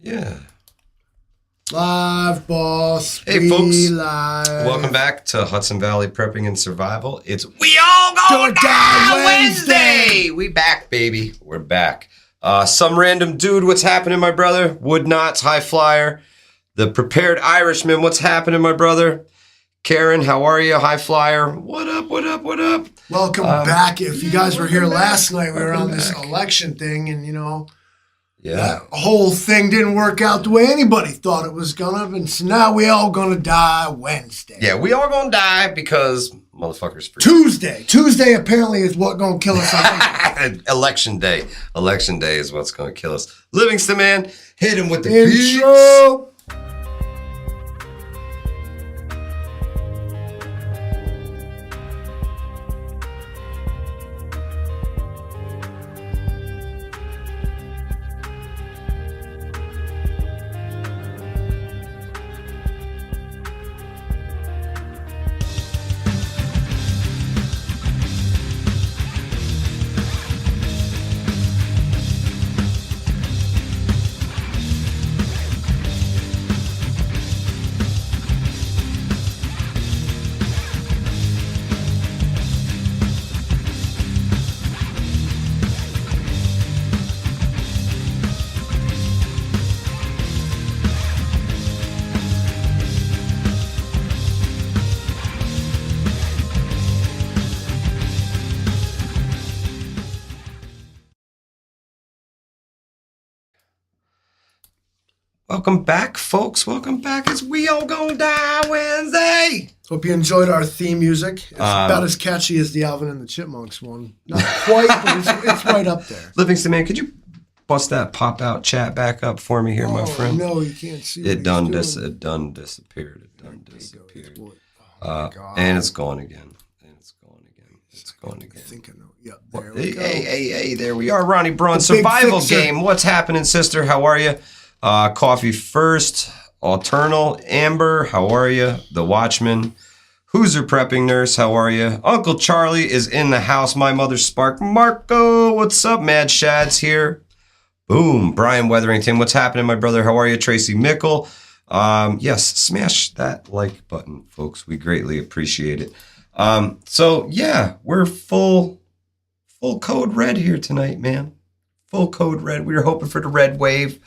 Yeah. Live, boss. Hey, folks. Live. Welcome back to Hudson Valley Prepping and Survival. It's We All Gonna Die Wednesday. We back, baby. We're back. Some random dude, what's happening, my brother? Wood Knots, High Flyer. The Prepared Irishman, what's happening, my brother? Karen, how are you? High Flyer. What up, what up, what up? Welcome back. If you guys were here last night, we were on this election thing, and that whole thing didn't work out the way anybody thought it was gonna, and so now we all gonna die Wednesday. Yeah, we all gonna die because motherfuckers. Tuesday apparently is what gonna kill us. Election day. Election day is what's gonna kill us. Livingston, man, hit him with the intro. beats. Welcome back, folks. Welcome back. It's We All Gonna Die Wednesday. Hope you enjoyed our theme music. It's about as catchy as the Alvin and the Chipmunks one. Not quite, but it's right up there. Livingston, man, could you bust that pop-out chat back up for me here, my friend? No, you can't see it. It done disappeared. It done disappeared. Oh, God. And it's gone again. It's gone again. I think I know. Yep, there we go. Hey, there we are. Ronnie Braun, Survival Game. What's happening, sister? How are you? Coffee First, Alternal, Amber, how are you? The Watchman, Hoosier Prepping Nurse, how are you? Uncle Charlie is in the house. My mother Spark, Marco, what's up? Mad Shad's here. Boom, Brian Weatherington, what's happening, my brother? How are you? Tracy Mickle. Yes, smash that like button, folks. We greatly appreciate it. So yeah, we're full code red here tonight, man. Full code red. We were hoping for the red wave.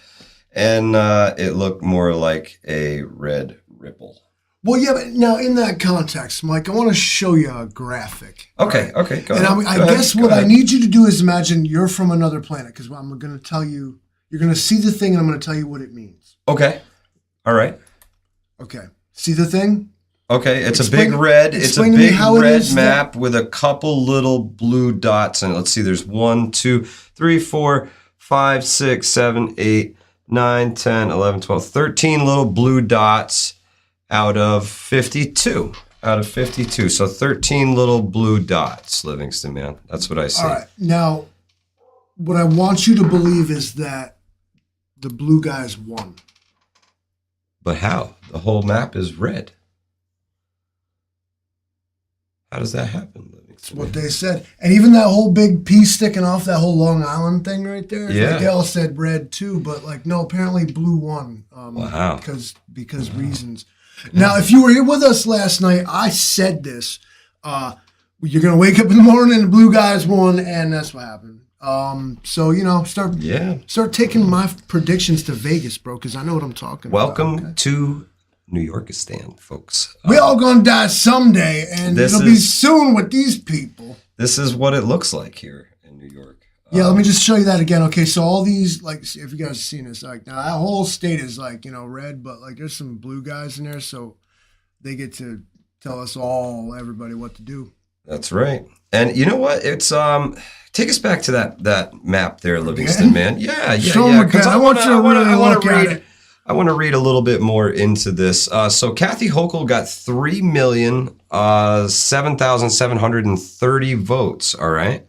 And it looked more like a red ripple. Well, yeah, but now in that context, Mike, I want to show you a graphic. Okay, right? go ahead. And I guess what I need you to do is imagine you're from another planet, because I'm going to tell you, you're going to see the thing, and I'm going to tell you what it means. Okay, all right. Okay, see the thing? Okay, it's a big red map with a couple little blue dots in it. Let's see, there's 1, 2, 3, 4, 5, 6, 7, 8, 9, 10, 11, 12, 13 little blue dots out of 52. So 13 little blue dots, Livingston, man. That's what I see. All right. Now, what I want you to believe is that the blue guys won. But how? The whole map is red. How does that happen, Livingston? That's what they said. And even that whole big piece sticking off, that whole Long Island thing right there, they all said red too, but no, apparently blue won. Wow. Because reasons. Now, if you were here with us last night, I said this. You're going to wake up in the morning and the blue guys won, and that's what happened. So, start taking my predictions to Vegas, bro, because I know what I'm talking about. Welcome to New Yorkistan, folks. We all gonna die someday, and it'll be soon with these people. This is what it looks like here in New York. Yeah, let me just show you that again. Okay, so all these, if you guys have seen this, now that whole state is red, but there's some blue guys in there, so they get to tell us everybody what to do. That's right. And you know what? It's take us back to that map there, Livingston, man. Yeah. Because I want to read it. I want to read a little bit more into this. So Kathy Hochul got 3,007,730 votes, all right?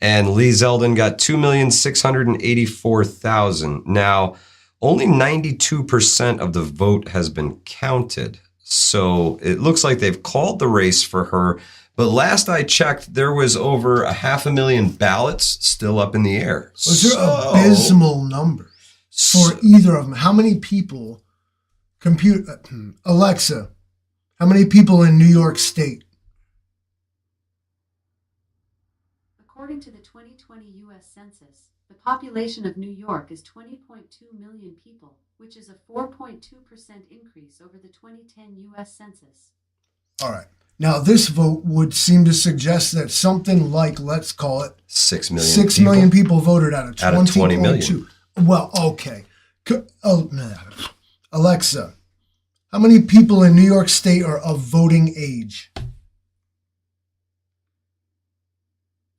And Lee Zeldin got 2,684,000. Now, only 92% of the vote has been counted. So it looks like they've called the race for her. But last I checked, there was over 500,000 ballots still up in the air. Those are abysmal numbers. for either of them. How many people, Alexa, how many people in New York State? According to the 2020 U.S. Census, the population of New York is 20.2 million people, which is a 4.2% increase over the 2010 U.S. Census. All right. Now, this vote would seem to suggest that something like, let's call it 6 million. 6 million people voted out of 20 million. Well, okay. Alexa, how many people in New York State are of voting age?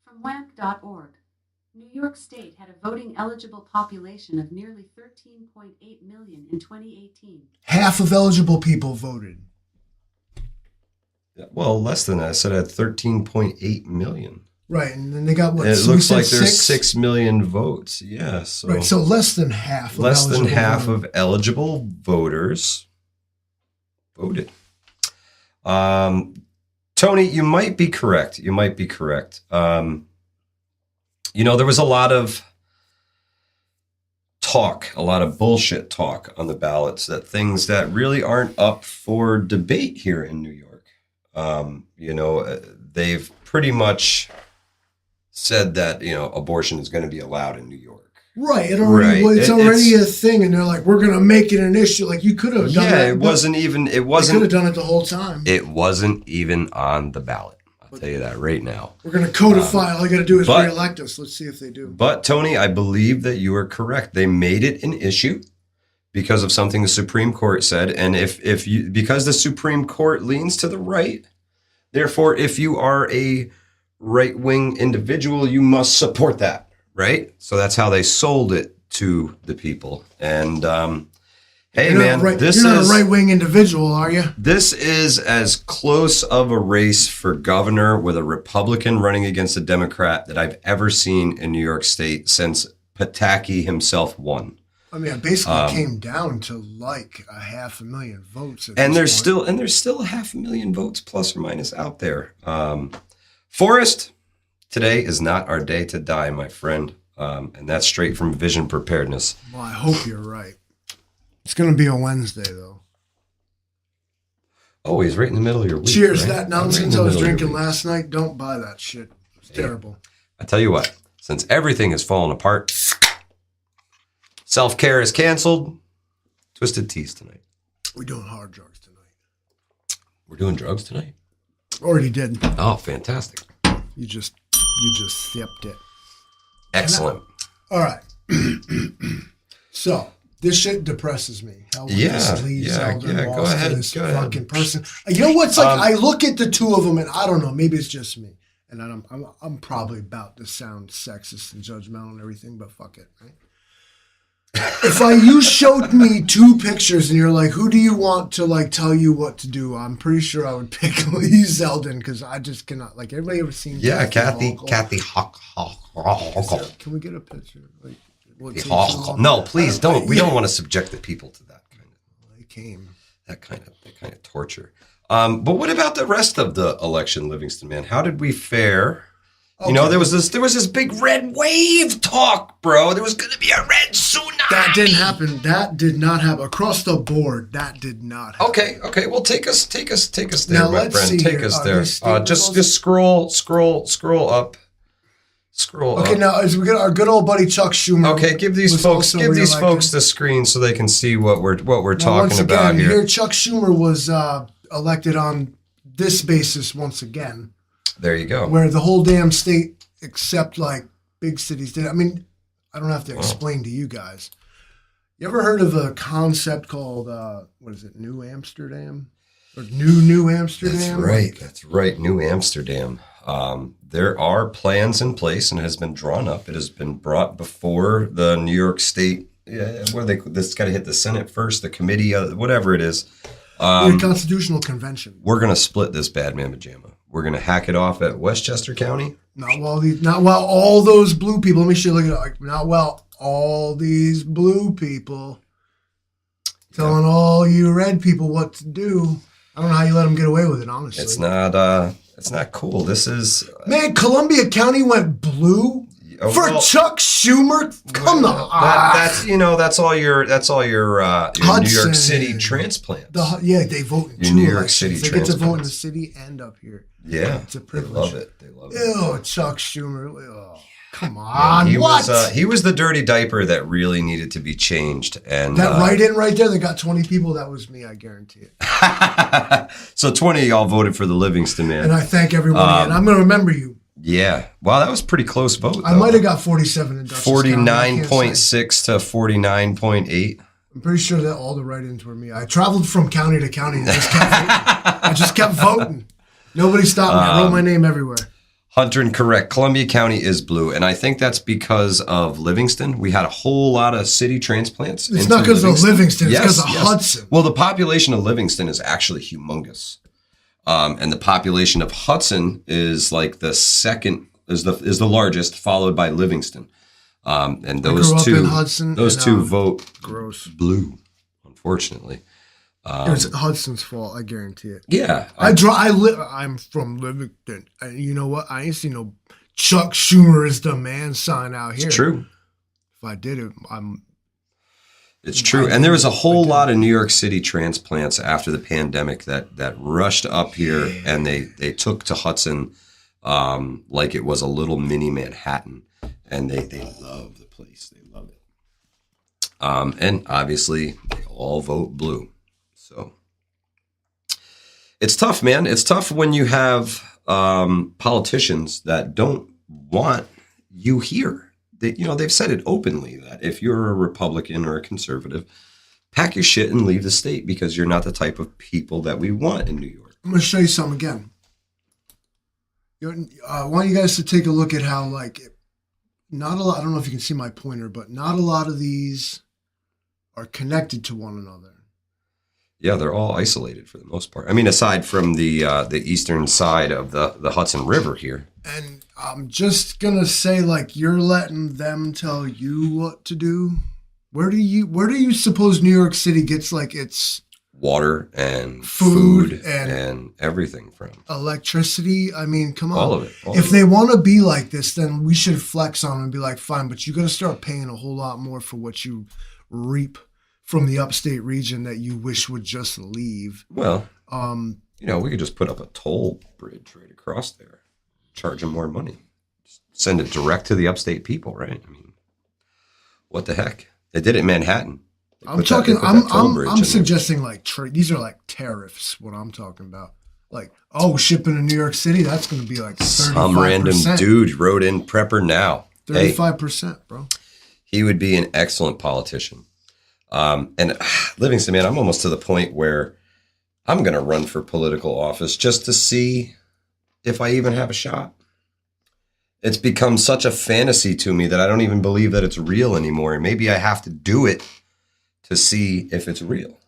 From WAMP.org, New York State had a voting eligible population of nearly 13.8 million in 2018. Half of eligible people voted. Well, less than that. I said at 13.8 million. Right, and then they got what? It so looks like there's 6 million votes. Yeah, so right, so less than half. Less than half of eligible voters voted. Tony, you might be correct. There was a lot of talk, a lot of bullshit talk on the ballots, that things that really aren't up for debate here in New York. They've pretty much said that, abortion is going to be allowed in New York. Right. It's already a thing. And they're like, we're going to make it an issue. Like, you could have done that. It wasn't. You could have done it the whole time. It wasn't even on the ballot. I'll tell you that right now. We're going to codify. All you got to do is re-elect us. Let's see if they do. But, Tony, I believe that you are correct. They made it an issue because of something the Supreme Court said. And because the Supreme Court leans to the right, therefore, if you are a right-wing individual, you must support that, right? So that's how they sold it to the people. And hey, man, you're not a right-wing individual, are you? This is as close of a race for governor with a Republican running against a Democrat that I've ever seen in New York State since Pataki himself won. I mean, it basically came down to like 500,000 votes. And there's still 500,000 votes plus or minus out there. Forrest, today is not our day to die, my friend. And that's straight from Vision Preparedness. Well, I hope you're right. It's going to be a Wednesday, though. Always right in the middle of your week. Cheers, right? that nonsense I was drinking last night. Don't buy that shit. It's terrible. I tell you what, since everything is falling apart, self-care is canceled, Twisted Teas tonight. We're doing hard drugs tonight. We're doing drugs tonight? Already did. Oh, fantastic. You just sipped it. Excellent. All right. So, this shit depresses me. How Go ahead. This fucking person. You know what's like? I look at the two of them, and I don't know. Maybe it's just me, and I'm probably about to sound sexist and judgmental and everything, but fuck it, right? If you showed me two pictures and you're like, who do you want to like tell you what to do? I'm pretty sure I would pick Lee Zeldin because I just cannot. Like, everybody ever seen? Yeah, Kathy Hawk. Can we get a picture? Like, no, please don't. We don't want to subject the people to that kind of. That kind of torture. But what about the rest of the election, Livingston, man? How did we fare? Okay. There was this big red wave talk, bro. There was going to be a red tsunami. That didn't happen. That did not happen across the board. That did not happen. Okay. Well, take us there, now, my friend. Take us there. Just scroll up. Scroll up. Okay, now as we get our good old buddy Chuck Schumer. Okay, give these folks the screen so they can see what we're talking about here. Here, Chuck Schumer was elected on this basis once again. There you go. Where the whole damn state, except like big cities, did. I mean, I don't have to explain to you guys. You ever heard of a concept called New Amsterdam? Or New Amsterdam? That's right. New Amsterdam. There are plans in place and it has been drawn up. It has been brought before the New York State. This got to hit the Senate first, the committee, whatever it is. The Constitutional Convention. We're going to split this bad man pajama. We're going to hack it off at Westchester County. Not while all those blue people. Let me show you. Not while all these blue people telling all you red people what to do. I don't know how you let them get away with it, honestly. It's not cool. This is... Man, Columbia County went blue. For Chuck Schumer? Come on. That's all your New York City transplants. They vote in Your two New York elections. City They get to vote in the transplants. city and up here. Yeah, It's a privilege. They love it. Ew, Chuck Schumer. Oh, come on. He what? He was the dirty diaper that really needed to be changed. And that write-in right there, they got 20 people. That was me, I guarantee it. So 20 of y'all voted for the Livingston man. And I thank everyone. And I'm going to remember you. Yeah. Wow, that was a pretty close vote. I might have got 47 in Dutchess County. 49.6 to 49.8. I'm pretty sure that all the write-ins were me. I traveled from county to county and I just kept voting. Nobody stopped me. I wrote my name everywhere. Hunter and correct. Columbia County is blue. And I think that's because of Livingston. We had a whole lot of city transplants. It's not because of Livingston. It's because of Hudson. Well, the population of Livingston is actually humongous. And the population of Hudson is like the second, is the largest, followed by Livingston. And those two vote blue, unfortunately. It was Hudson's fault, I guarantee it. Yeah. I'm from Livingston. And you know what? I ain't seen no Chuck Schumer is the man sign out here. It's true. If I did it, It's true. And there was a whole lot of New York City transplants after the pandemic that rushed up here and they took to Hudson like it was a little mini Manhattan. And they love the place. They love it. And obviously, they all vote blue. So it's tough, man. It's tough when you have politicians that don't want you here. They've said it openly that if you're a Republican or a conservative, pack your shit and leave the state because you're not the type of people that we want in New York. I'm going to show you something again. I want you guys to take a look at how, not a lot, I don't know if you can see my pointer, but not a lot of these are connected to one another. Yeah, they're all isolated for the most part. I mean, aside from the eastern side of the Hudson River here. And I'm just going to say, you're letting them tell you what to do. Where do you suppose New York City gets, its water and food and everything from? Electricity. I mean, come on. All of it. If they want to be like this, then we should flex on them and be like, fine, but you got to start paying a whole lot more for what you reap from the upstate region that you wish would just leave. Well, we could just put up a toll bridge right across there, charge them more money, just send it direct to the upstate people, right? I mean, what the heck? They did it in Manhattan. I'm suggesting these are tariffs. What I'm talking about, shipping to New York City, that's going to be 35%. Some random dude wrote in Prepper now. 35%, bro. He would be an excellent politician. And Livingston, man, I'm almost to the point where I'm going to run for political office just to see if I even have a shot. It's become such a fantasy to me that I don't even believe that it's real anymore. And maybe I have to do it to see if it's real.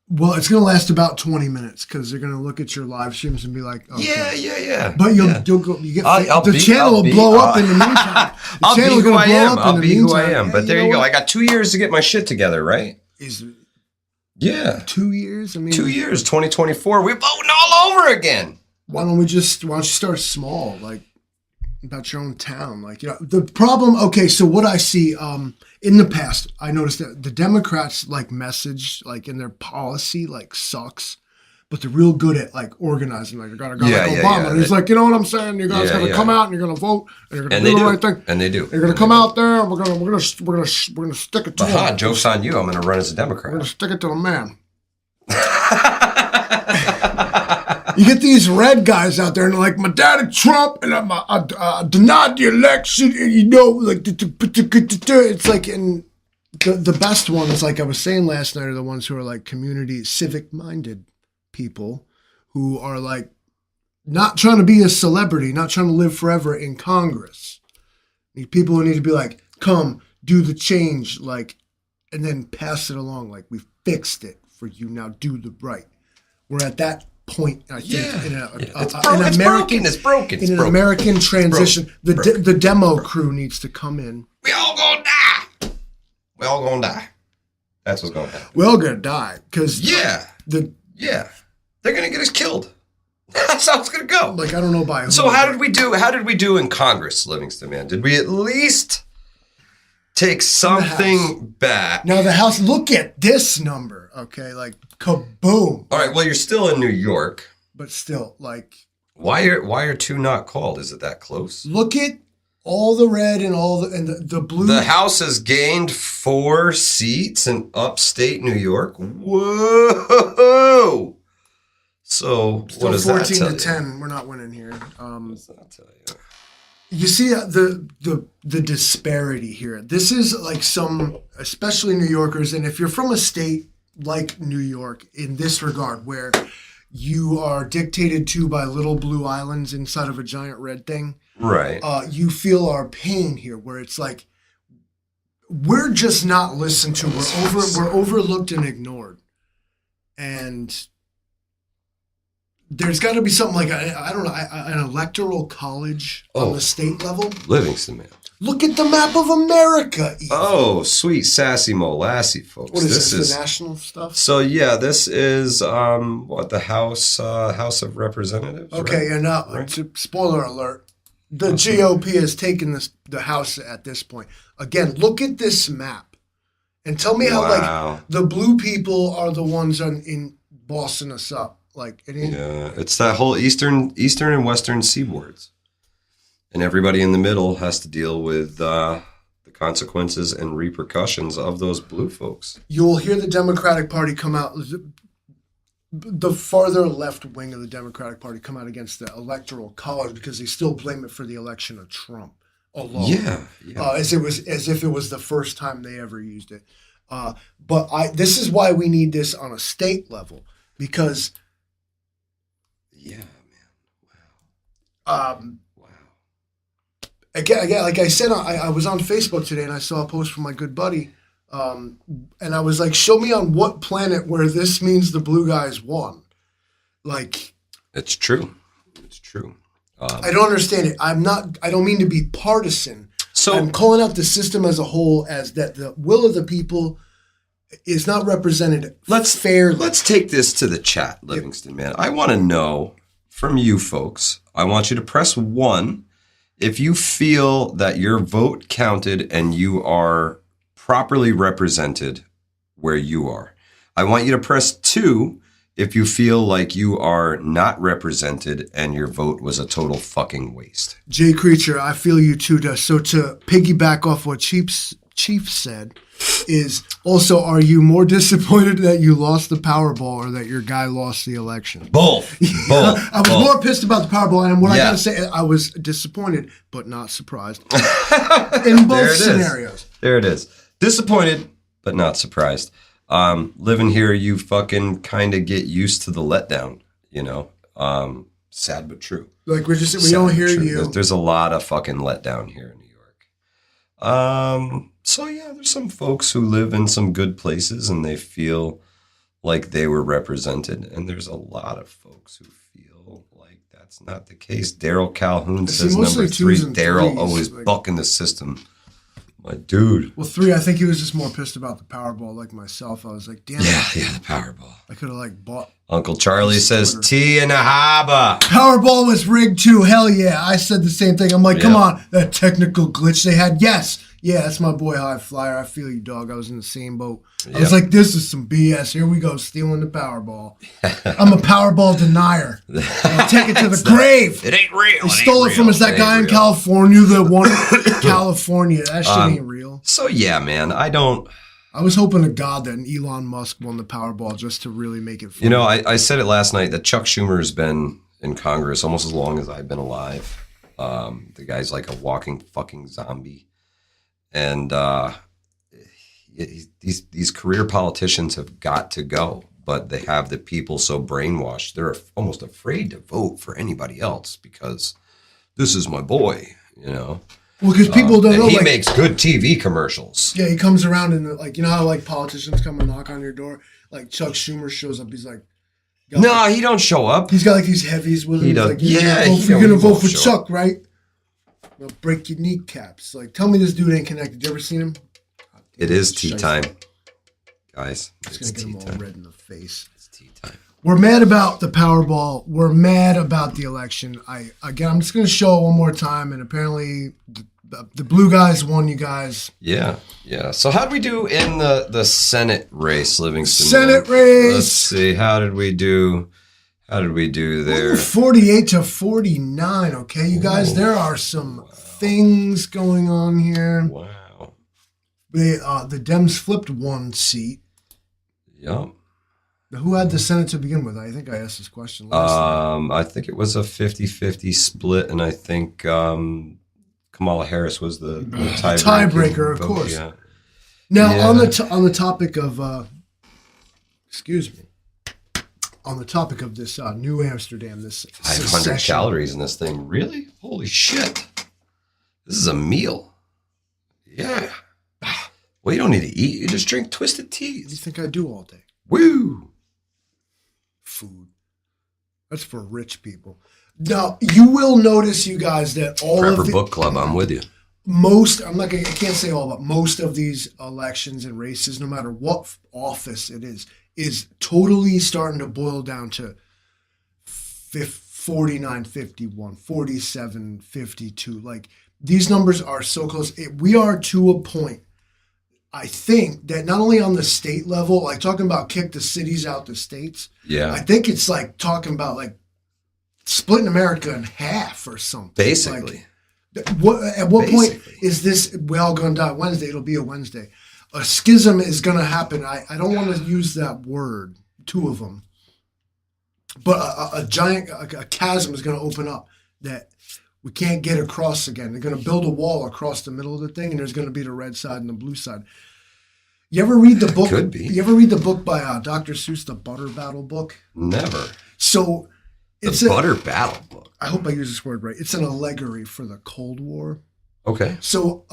Well, it's going to last about 20 minutes because they're going to look at your live streams and be like, okay. Yeah. But you'll go, the channel will blow up in the meantime. I'll be who I am. I'll be who I am. But there you go. I got 2 years to get my shit together, right? Yeah. 2 years? I mean, 2 years, 2024. We're voting all over again. Why don't you start small, about your own town? The problem, okay, so what I see in the past, I noticed that the Democrats message in their policy sucks, but they're real good at organizing. They're gonna go Obama. And he's you know what I'm saying? You guys gotta come out and you're gonna vote and you're gonna do the right thing. And they do. You're gonna come out there and we're gonna stick it to them. Joke's on you. I'm gonna run as a Democrat. We're gonna stick it to the man. You get these red guys out there and they're like, my daddy Trump and I denied the election. And it's and the best ones, I was saying last night, are the ones who are community civic minded people who are not trying to be a celebrity, not trying to live forever in Congress. People who need to be come do the change, and then pass it along. We fixed it for you. Now do the right. We're at that point, I think, it's broken. In an American transition, the demo crew needs to come in. We all gonna die. That's what's gonna happen. We're all gonna die because they're gonna get us killed. That's how it's gonna go. Like, I don't know by who. So how did we do? How did we do in Congress, Livingston, man? Did we at least take something back? Now the House. Look at this number. Okay, like kaboom. All right. Well, you're still in New York, but still, like, why are 2 not called? Is it that close? Look at all the red and all the blue. The House has gained 4 seats in upstate New York. Whoa! So still what does 14 that tell to you? 10. We're not winning here. What does that tell you? You see the disparity here. This is like especially New Yorkers, and if you're from a state like New York in this regard, where you are dictated to by little blue islands inside of a giant red thing, Right. you feel our pain here, where it's like we're just not listened to. We're overlooked and ignored, and there's got to be something like I don't know, an electoral college on the state level. Livingston, man. Look at the map of America. Ethan. Oh, sweet sassy molassy, folks. What is this? The national stuff? So yeah, this is the House of Representatives. Okay, right? and spoiler alert: the GOP has taken the House at this point. Again, look at this map, and tell me how like the blue people are the ones in bossing us up. Like it ain't. Yeah, it's that whole eastern and western seaboards, and everybody in the middle has to deal with the consequences and repercussions of those blue folks. You'll hear the Democratic Party come out, the farther left wing of the Democratic Party come out against the Electoral College because they still blame it for the election of Trump alone. Yeah. As if it was the first time they ever used it. But this is why we need this on a state level, because. Yeah, man. Wow. Again, like I said, I was on Facebook today and I saw a post from my good buddy, and I was like, "Show me on what planet where this means the blue guys won." Like, it's true. It's true. I don't understand it. I don't mean to be partisan. So I'm calling out the system as a whole as that the will of the people is not represented fairly. Let's take this to the chat, Livingston, man. I want to know from you folks. I want you to press 1 if you feel that your vote counted and you are properly represented where you are. I want you to press 2 if you feel like you are not represented and your vote was a total fucking waste. Jay Creature, I feel you too. So to piggyback off what Chief said, is also, are you more disappointed that you lost the Powerball or that your guy lost the election? Both. I was more pissed about the Powerball, and what I gotta say, I was disappointed but not surprised in both scenarios. There it is. Disappointed but not surprised. Living here, you fucking kind of get used to the letdown. You know, sad but true. Like we don't hear you. There's a lot of fucking letdown here in New York. So yeah, there's some folks who live in some good places and they feel like they were represented. And there's a lot of folks who feel like that's not the case. Daryl Calhoun says number 3. Daryl always bucking the system. My dude. Well, 3, I think he was just more pissed about the Powerball like myself. I was like, damn. Yeah, the Powerball. I could have bought. Uncle Charlie says tea in a harbor. Powerball was rigged too. Hell yeah. I said the same thing. I'm like, come on. That technical glitch they had. Yes. Yeah, that's my boy High Flyer. I feel you, dog. I was in the same boat. I was like, this is some BS. Here we go, stealing the Powerball. I'm a Powerball denier. I'll take it to the grave. It ain't real. They stole it from us. That guy in California that won California. That shit ain't real. So, yeah, man, I was hoping to God that Elon Musk won the Powerball just to really make it fun. You know, I said it last night that Chuck Schumer has been in Congress almost as long as I've been alive. The guy's like a walking fucking zombie. And these career politicians have got to go, but they have the people so brainwashed, they're almost afraid to vote for anybody else because this is my boy, you know. Well, because people don't know. He makes good TV commercials. Yeah, he comes around and you know how politicians come and knock on your door? Like Chuck Schumer shows up, he's like, no, he don't show up. He's got these heavies with him. He does. Like, you're gonna vote for Chuck, right? They'll break your kneecaps. Like, tell me this dude ain't connected. You ever seen him? It is tea time. Guys, It's it's going to tea get them all time. red in the face. It's tea time. We're mad about the Powerball. We're mad about the election. I'm just going to show it one more time, and apparently the blue guys won, you guys. Yeah. So how did we do in the Senate race, Livingston? Senate race. Let's see. How did we do there? 48 to 49. Okay, you guys. Ooh. There are some things going on here. Wow. The Dems flipped one seat. Yep. Who had the Senate to begin with? I think I asked this question last time. I think it was a 50-50 split, and I think Kamala Harris was the tiebreaker, of course. Yeah. Now, on the topic of, on the topic of this New Amsterdam, this 500 secession. calories in this thing. Really? Holy shit. This is a meal. Yeah. Well, you don't need to eat. You just drink twisted What do you teas. think I do all day? Woo. Food. That's for rich people. Now, you will notice, you guys, that all of Prepper the Book Club, I'm with you. I can't say all, but most of these elections and races, no matter what office it is totally starting to boil down to 49-51, 47-52. Like, these numbers are so close. We are to a point, I think, that not only on the state level, like talking about kick the cities out the states, Yeah. I think it's like talking about like splitting America in half or something. Basically. At what point is this, we all going to die Wednesday? It'll be a Wednesday. A schism is going to happen. I don't want to use that word, two of them. But a giant a chasm is going to open up that we can't get across again. They're going to build a wall across the middle of the thing, and there's going to be the red side and the blue side. You ever read the book? Could be. You ever read the book by Dr. Seuss, the Butter Battle book? Never. So it's The Butter Battle book. I hope I use this word right. It's an allegory for the Cold War. Okay. So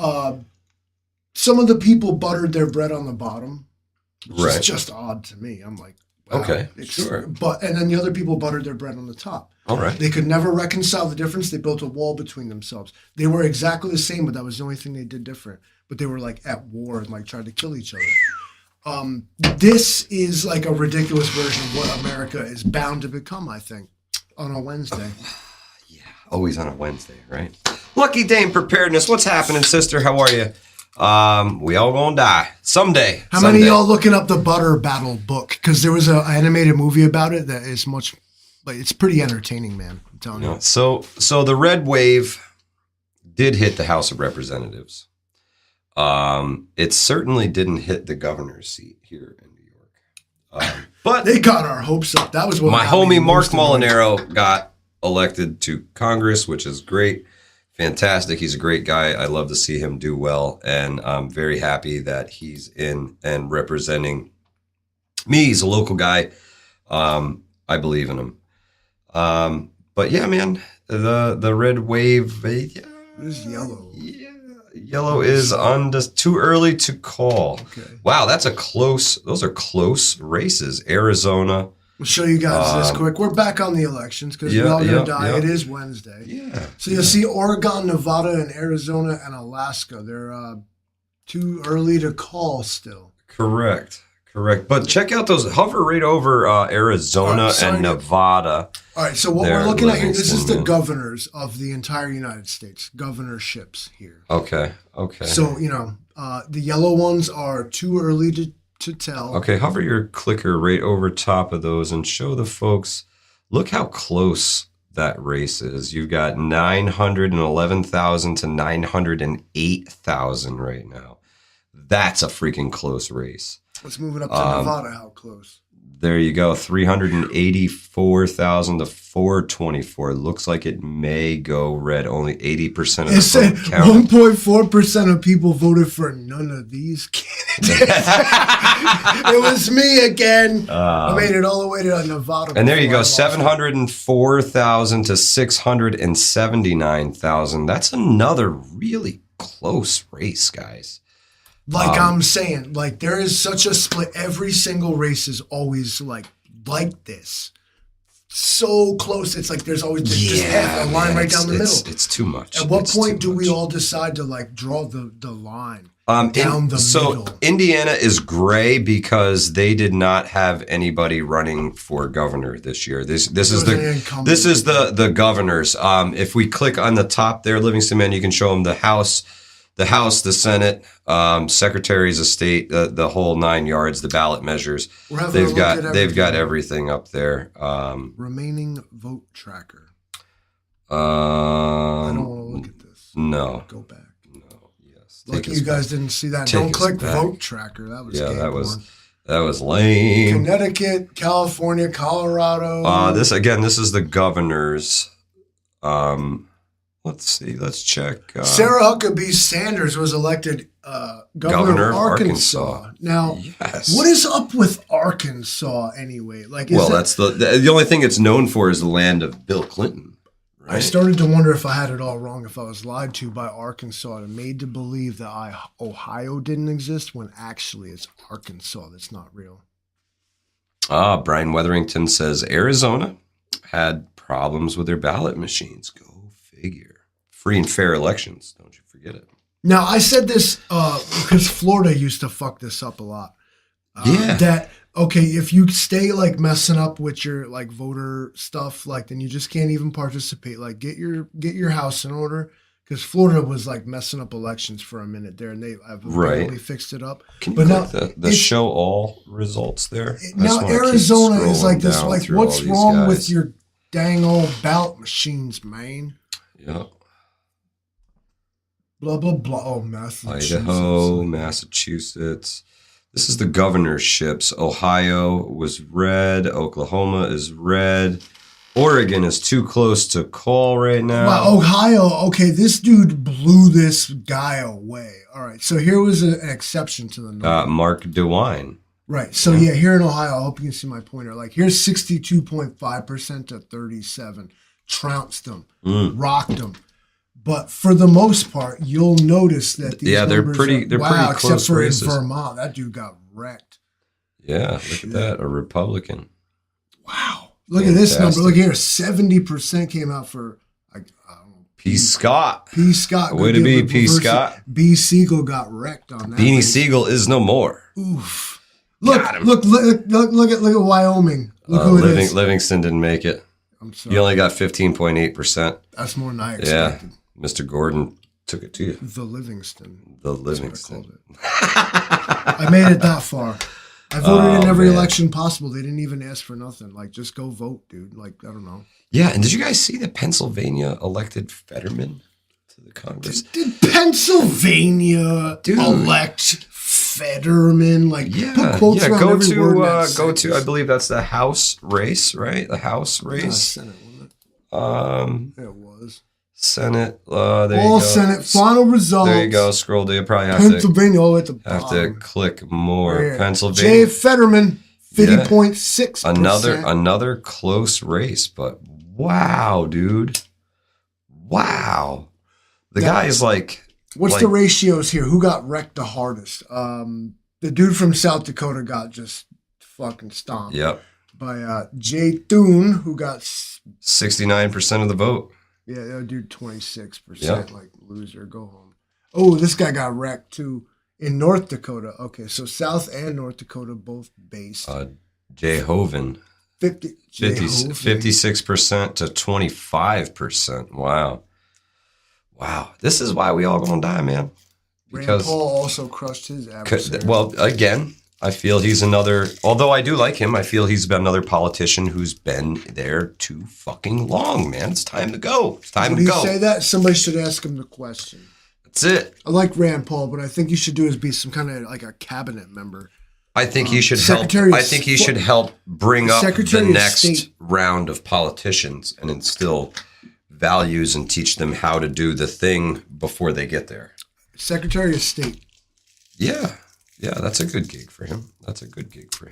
some of the people buttered their bread on the bottom, which Right. is just odd to me. I'm like, wow, Okay, sure. And then the other people buttered their bread on the top. All right. They could never reconcile the difference. They built a wall between themselves. They were exactly the same, but that was the only thing they did different. But they were like at war and like tried to kill each other. This is like a ridiculous version of what America is bound to become, I think, on a Wednesday. Yeah. Always on a Wednesday, right? Lucky Dame Preparedness. What's happening, sister? How are you? We all gonna die someday. How many of y'all looking up the Butter Battle book? Because there was an animated movie about it that is much, like, it's pretty entertaining, man. I'm telling you. So the red wave did hit the House of Representatives. It certainly didn't hit the governor's seat here in New York. But They got our hopes up. That was what my got me homie Mark most annoyed. Molinaro got elected to Congress, which is great. Fantastic. He's a great guy. I love to see him do well. And I'm very happy that he's in and representing me. He's a local guy. I believe in him. But yeah, man, the red wave. Yeah, It is yellow. Yeah. Yellow is too early to call. Okay. Wow, those are close races. Arizona. We'll show you guys this quick. We're back on the elections because we're all going to die. It is Wednesday. Yeah. So you'll see Oregon, Nevada, and Arizona, and Alaska. They're too early to call still. Correct. But check out those. Hover right over Arizona and Nevada. All right, so what There, we're looking at here, this is Livingston, the man. governors of the entire United States, governorships here. Okay. So, the yellow ones are too early to tell. Okay, hover your clicker right over top of those and show the folks. Look how close that race is. You've got 911,000 to 908,000 right now. That's a freaking close race. Let's move it up to Nevada. How close? There you go. 384,000 to 424. Looks like it may go red. Only 80% of the It said vote counted. 1.4% of people voted for none of these candidates. It was me again. I made it all the way to Nevada. And there you before go. I lost. 704,000 to 679,000. That's another really close race, guys. Like I'm saying, like there is such a split. Every single race is always like this. So close. It's like there's always just half a line right down the middle. It's too much. At what It's point too do we much. all decide to like draw the line? down the middle. Indiana is gray because they did not have anybody running for governor this year. This is the governors. If we click on the top there, Livingston, man, you can show them the House, the Senate, secretaries of state, the whole 9 yards, the ballot measures. They've got everything up there. Remaining vote tracker. I don't want to look at this. No. Go back. No. Yes. Lucky you guys didn't see that. Don't click vote tracker. That was that was lame. Connecticut, California, Colorado. This is the governors. Let's see. Let's check. Sarah Huckabee Sanders was elected governor of Arkansas. Now, yes. What is up with Arkansas anyway? That's the only thing it's known for is the land of Bill Clinton. Right? I started to wonder if I had it all wrong, if I was lied to by Arkansas and made to believe that Ohio didn't exist when actually it's Arkansas that's not real. Brian Wetherington says Arizona had problems with their ballot machines. Go figure. Free and fair elections. Don't you forget it. Now, I said this because Florida used to fuck this up a lot. If you stay like messing up with your like voter stuff, like then you just can't even participate. Like get your house in order, because Florida was like messing up elections for a minute there, and they have really fixed it up. Can you click the show all results there? Now Arizona is like this. Like, what's wrong with your dang old ballot machines, man? Yeah. Blah blah blah. Oh, Massachusetts. Idaho, Massachusetts. This is the governorships. Ohio was red. Oklahoma is red. Oregon is too close to call right now. Wow, Ohio. Okay, this dude blew this guy away. All right, so here was an exception to the norm. Mark DeWine. Right. So yeah, here in Ohio, I hope you can see my pointer. Like here's 62.5% to 37. Trounced them, rocked them. But for the most part, you'll notice that these they're pretty close except for races. In Vermont, that dude got wrecked. Yeah, look at that, a Republican. Wow, look at this number. Look here, 70% came out for I don't know. P. Scott. P. Scott. Way to be, P. Scott. B. Siegel got wrecked on that. Beanie Siegel is no more. Oof. Look at Wyoming. Look who it is. Livingston didn't make it. I'm sorry. You only got 15.8%. That's more than I expected. Yeah. Mr. Gordon took it to you. The Livingston. I made it that far. I voted in every election possible. They didn't even ask for nothing. Like, just go vote, dude. Like, I don't know. Yeah, and did you guys see that Pennsylvania elected Fetterman to the Congress? Did Pennsylvania elect Fetterman? Like, put quotes around every word. Go to, I believe that's the House race, right? The House race. Senate, wasn't it? It was. Senate, there you go. Senate, final results. There you go. Scroll. Do you probably have Pennsylvania all at the have bottom. to click more. Right. Pennsylvania. Jay Fetterman, 50.6%. Another close race, but wow, dude, wow. The guy is like. What's the ratios here? Who got wrecked the hardest? The dude from South Dakota got just fucking stomped. Yep. By Jay Thune, who got 69% of the vote. Yeah, that dude 26%, like loser, go home. Oh, this guy got wrecked too in North Dakota. Okay, so South and North Dakota both based. Jay Hoven. 56% to 25%. Wow. This is why we all gonna die, man. Because Rand Paul also crushed his adversary. Well, again, I feel he's another, although I do like him, I feel he's been another politician who's been there too fucking long, man. It's time to go. It's time to go. When you say that, somebody should ask him the question. That's it. I like Rand Paul, but I think you should do is be some kind of like a cabinet member. I think he should help. I think he should help bring up the next round of politicians and instill values and teach them how to do the thing before they get there. Secretary of State. Yeah. Yeah, that's a good gig for him. I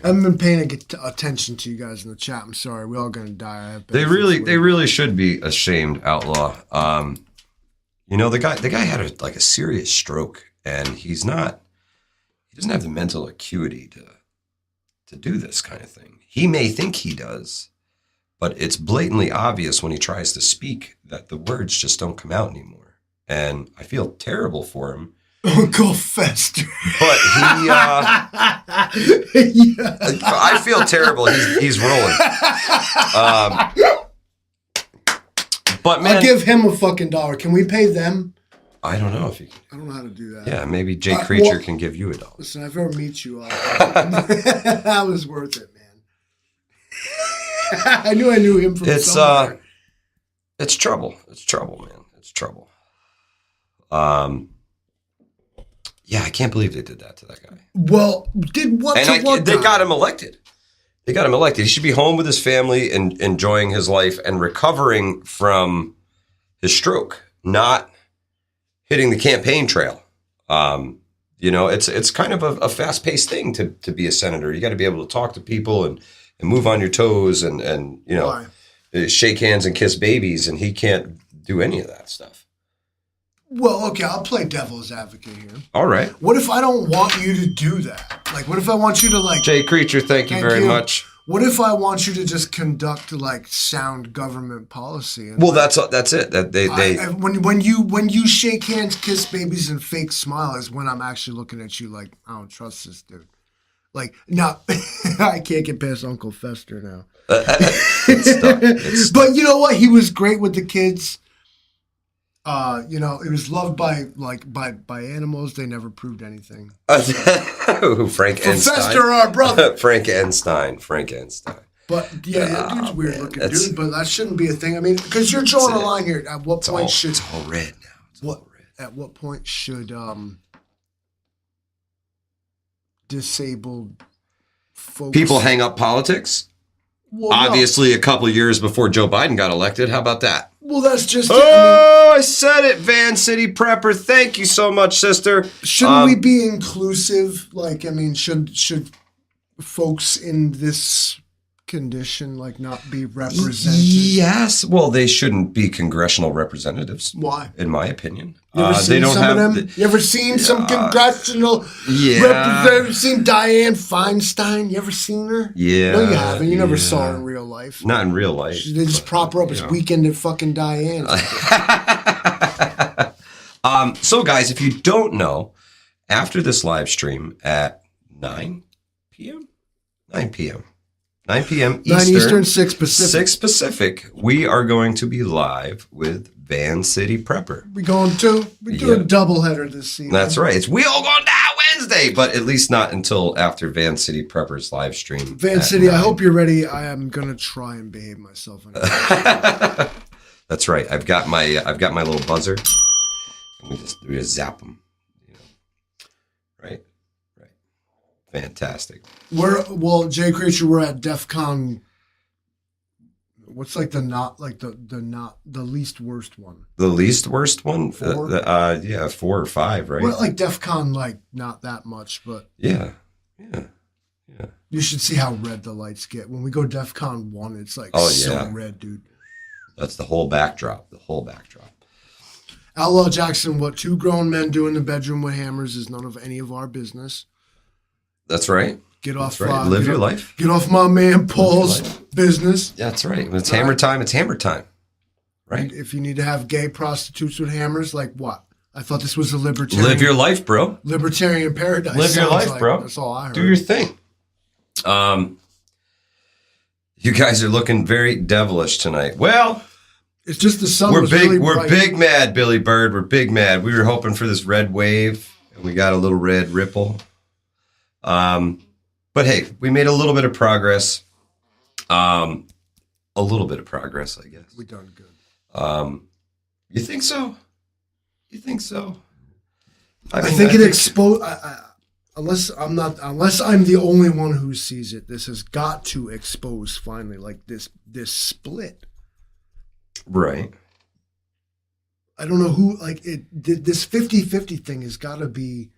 haven't been paying attention to you guys in the chat. I'm sorry. We're all going to die. They really should be ashamed, Outlaw. The guy had a serious stroke, and he doesn't have the mental acuity to do this kind of thing. He may think he does, but it's blatantly obvious when he tries to speak that the words just don't come out anymore. And I feel terrible for him Uncle Fester. But he, Yeah. I feel terrible. He's rolling. But man, I'll give him a fucking $1. Can we pay them? I don't know if you can. I don't know how to do that. Yeah, maybe Jay Creature can give you $1. Listen, if I ever meet you, that was worth it, man. I knew him from somewhere. It's trouble. It's trouble, man. It's trouble. Yeah, I can't believe they did that to that guy. Well, did what? And they got him elected. They got him elected. He should be home with his family and enjoying his life and recovering from his stroke, not hitting the campaign trail. It's kind of a fast-paced thing to be a senator. You got to be able to talk to people and move on your toes and shake hands and kiss babies, and he can't do any of that stuff. Well, okay, I'll play devil's advocate here. All right. What if I don't want you to do that? Like, what if I want you to, like... Jay Creature, thank you very much. What if I want you to just conduct, like, sound government policy? And well, that's it. That when you shake hands, kiss babies, and fake smile is when I'm actually looking at you like, I don't trust this dude. Like, no, I can't get past Uncle Fester now. It's stuck. But you know what? He was great with the kids. It was loved by animals. They never proved anything. Frank Enstein. Fester, our brother. Frank Enstein. But yeah, that dude's a weird looking dude. But that shouldn't be a thing. I mean, because you're drawing a line here. At what point should it's all red now? At what point should disabled folks people hang up politics? Well, obviously, a couple of years before Joe Biden got elected. How about that? Well, that's just... I said it, Van City Prepper. Thank you so much, sister. Shouldn't we be inclusive? Like, I mean, should folks in this condition, like, not be represented? Yes. Well, they shouldn't be congressional representatives. Why? In my opinion. You ever seen some of them? You ever seen some congressional representatives? Seen Dianne Feinstein? You ever seen her? Yeah. No, you haven't. You never saw her in real life. Not in real life. They just prop her up as Weekend at fucking Diane. So, guys, if you don't know, after this live stream at 9 p.m. 9 p.m. Eastern. 9 Eastern, 6 Pacific. 6 Pacific. We are going to be live with Van City Prepper. We do a doubleheader this season. That's right. It's We All Going Down Wednesday, but at least not until after Van City Prepper's live stream. Van City, 9. I hope you're ready. I am gonna try and behave myself. That's right. I've got my little buzzer. And we just zap them. Right. Fantastic. Jay Creature, we're at DEF CON. What's like the least worst one? The least worst one? 4? 4 or 5, right? Well, like DEF CON, like not that much, but yeah. You should see how red the lights get. When we go DEF CON 1, it's like so red, dude. That's the whole backdrop. Outlaw Jackson, what 2 grown men do in the bedroom with hammers is none of any of our business. That's right. Get off. Right. Live your life. Get off my man Paul's business. That's right. When it's hammer time, it's hammer time. Right. If you need to have gay prostitutes with hammers, like what? I thought this was a libertarian. Live your life, bro. Libertarian paradise. Live your life, bro. That's all I heard. Do your thing. You guys are looking very devilish tonight. Well, it's just the sun. We're big. Really we're big mad, Billy Bird. We're big mad. We were hoping for this red wave, and we got a little red ripple. But hey, we made a little bit of progress. I guess. We done good. You think so? I think it exposed. Unless I'm the only one who sees it, this has got to expose finally, like this split. Right. I don't know who, like it. This 50-50 thing has got to be.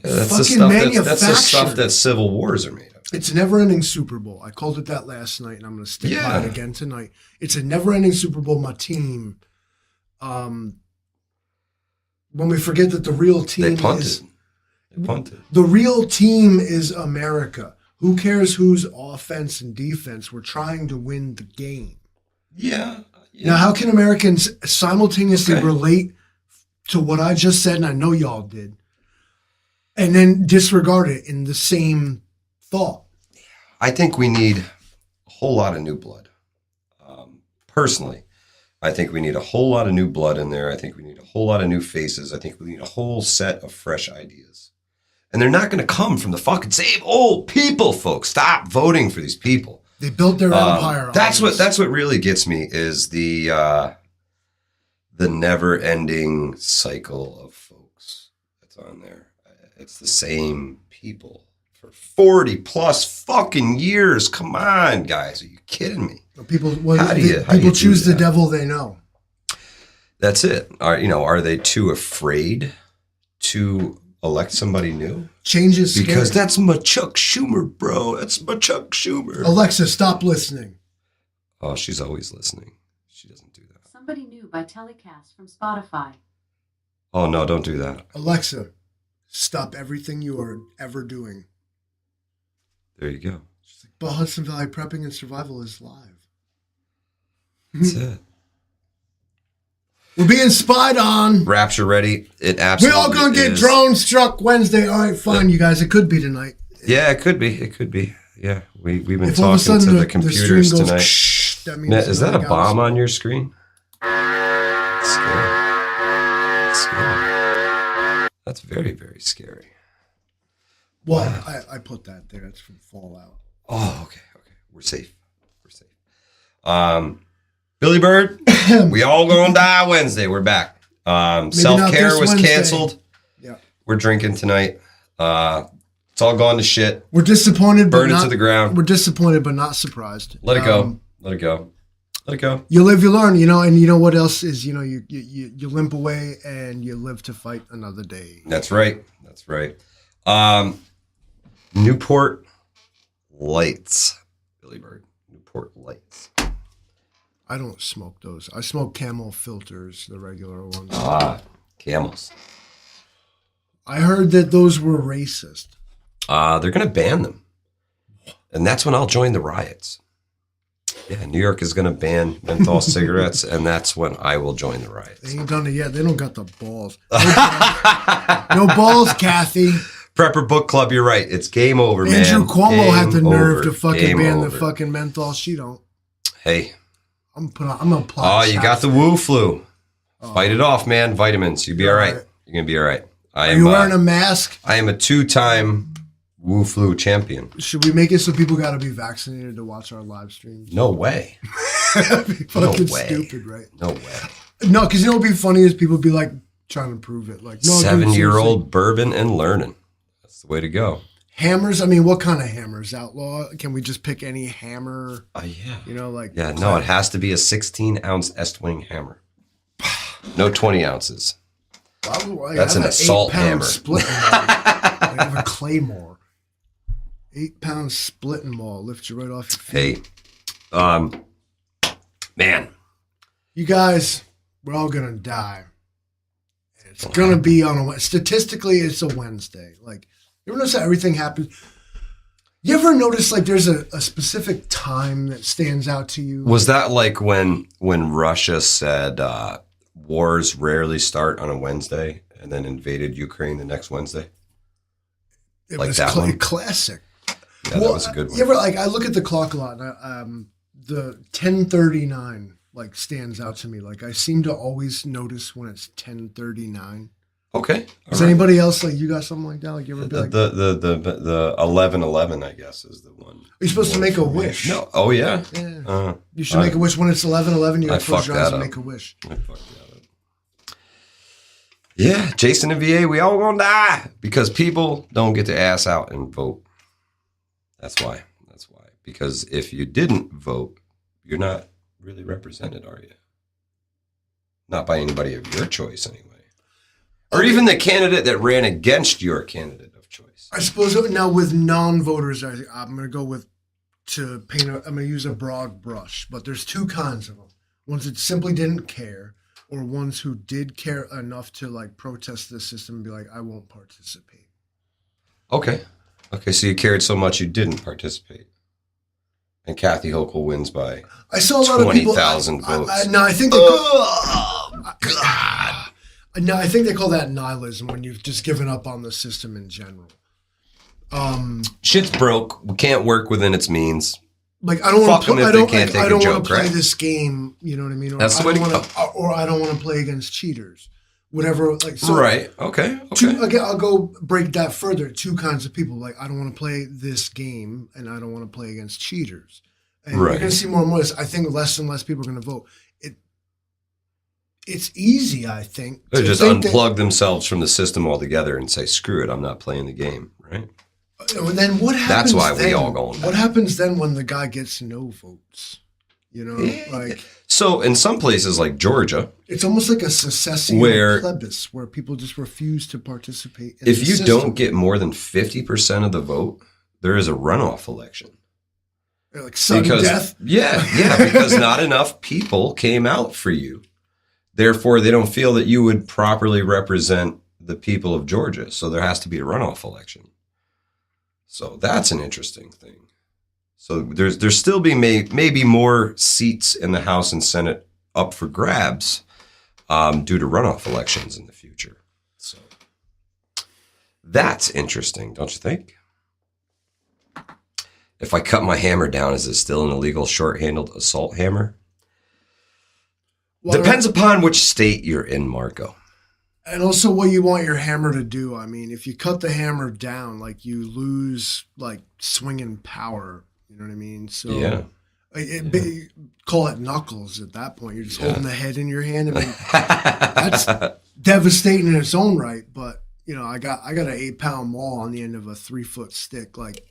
That's the stuff that civil wars are made of. It's a never-ending Super Bowl. I called it that last night, and I'm going to stick by it again tonight. It's a never-ending Super Bowl. My team, when we forget that the real team punted. The real team is America. Who cares who's offense and defense? We're trying to win the game. Yeah. Now, how can Americans simultaneously relate to what I just said, and I know y'all did, and then disregard it in the same thought. I think we need a whole lot of new blood. Personally, I think we need a whole lot of new blood in there. I think we need a whole lot of new faces. I think we need a whole set of fresh ideas. And they're not going to come from the fucking same old people, folks. Stop voting for these people. They built their empire. That's what really gets me is the never-ending cycle of folks that's on there. It's the same people for 40 plus fucking years. Come on, guys. Are you kidding me? People choose the devil they know. That's it. Are they too afraid to elect somebody new? Change is scary. Because that's my Chuck Schumer, bro. That's my Chuck Schumer. Alexa, stop listening. Oh, she's always listening. She doesn't do that. Somebody New by Telecast from Spotify. Oh, no, don't do that. Alexa, stop everything you are ever doing. There you go. But Hudson Valley Prepping and Survival is live. That's it. We're being spied on. Rapture ready. It absolutely We're all going to get drone struck Wednesday. All right, fine, you guys. It could be tonight. Yeah, it could be. It could be. Yeah, we've been talking to the computers goes, tonight. That means Is that a bomb on your screen? It's scary. It's scary. That's very, very scary. Well, wow. I put that there. That's from Fallout. Oh, okay. We're safe. Billy Bird, we all gonna die Wednesday. We're back. Self-care was canceled. Yeah. We're drinking tonight. It's all gone to shit. We're disappointed. Burn it to the ground. We're disappointed, but not surprised. Let it go. Let it go. Let it go. You live, you learn, and you know what else is, you limp away and you live to fight another day. That's right. Newport Lights. Billy Bird. Newport Lights. I don't smoke those. I smoke Camel filters, the regular ones. Camels. I heard that those were racist. They're going to ban them. And that's when I'll join the riots. Yeah, New York is going to ban menthol cigarettes, and that's when I will join the riots. They ain't done it yet. They don't got the balls. No balls, Kathy. Prepper Book Club, you're right. It's game over, man. Andrew Cuomo had the nerve to fucking Game ban over. the fucking menthol. She don't. Hey. I'm gonna apply. Oh, you got the Wu flu. Fight it off, man. Vitamins. You'll be all right. You're gonna be all right. Are you wearing a mask? I am a 2-time Wu flu champion. Should we make it so people got to be vaccinated to watch our live streams? No way. That'd be fucking stupid, right? No way. No, because what would be funny is people be like trying to prove it. Like, no, 7-year-old bourbon and learning. That's the way to go. Hammers? I mean, what kind of hammers? Outlaw? Can we just pick any hammer? Yeah. Yeah, no, it has to be a 16-ounce Estwing hammer. No 20 ounces. That's an assault hammer. I have a Claymore. 8-pound splitting maul lifts you right off your feet. Hey, man. You guys, we're all going to die. It's going to be on a statistically, it's a Wednesday. Like, you ever notice how everything happens? You ever notice like there's a specific time that stands out to you? Was that like when Russia said wars rarely start on a Wednesday and then invaded Ukraine the next Wednesday? It like was that one? Classic. Yeah, that was a good one. You ever I look at the clock a lot, and the 10:39 like stands out to me. Like I seem to always notice when it's 10:39. Okay. Is anybody else like you got something like that? Like you ever be like the 11:11, I guess, is the one. You're supposed to make a wish. No. Oh yeah. Yeah. You should make a wish when it's 11:11. You got to close your eyes and make a wish. I fucked that up. Yeah, Jason and VA, we all gonna die because people don't get to ass out and vote. That's why. Because if you didn't vote, you're not really represented, are you? Not by anybody of your choice, anyway. Or even the candidate that ran against your candidate of choice. I suppose now with non-voters, I'm going to go with I'm going to use a broad brush, but there's two kinds of them. Ones that simply didn't care, or ones who did care enough to like protest the system and be like, I won't participate. Okay, so you cared so much you didn't participate. And Kathy Hochul wins by I saw a lot of people 20,000 votes. No, I think oh, God. No, I think they call that nihilism when you've just given up on the system in general. Shit's broke. We can't work within its means. Like I don't want to. I don't want to play right? this game. You know what I mean? Or That's the way to go. Or I don't want to play against cheaters. Whatever. Like so. Right. Okay. I'll go break that further. Two kinds of people. Like I don't want to play this game, and I don't want to play against cheaters. And you're going to see more and more. I think less and less people are going to vote. It's easy, I think. They just unplug themselves from the system altogether and say, "Screw it, I'm not playing the game." Right. And then what happens? That's why we all go. What happens then when the guy gets no votes? You know, like so in some places like Georgia, it's almost like a secession plebis where people just refuse to participate. In if you don't get more than 50% of the vote, there is a runoff election. Like sudden death. Yeah, because not enough people came out for you. Therefore, they don't feel that you would properly represent the people of Georgia. So there has to be a runoff election. So that's an interesting thing. So there's still be maybe more seats in the House and Senate up for grabs due to runoff elections in the future. So that's interesting, don't you think? If I cut my hammer down, is it still an illegal short-handled assault hammer? Well, depends upon which state you're in, Marco. And also what you want your hammer to do. I mean, if you cut the hammer down, like you lose like swinging power. You know what I mean? So call it knuckles at that point. You're just holding the head in your hand. I mean, that's devastating in its own right. But you know, I got an 8-pound maul on the end of a 3-foot stick. Like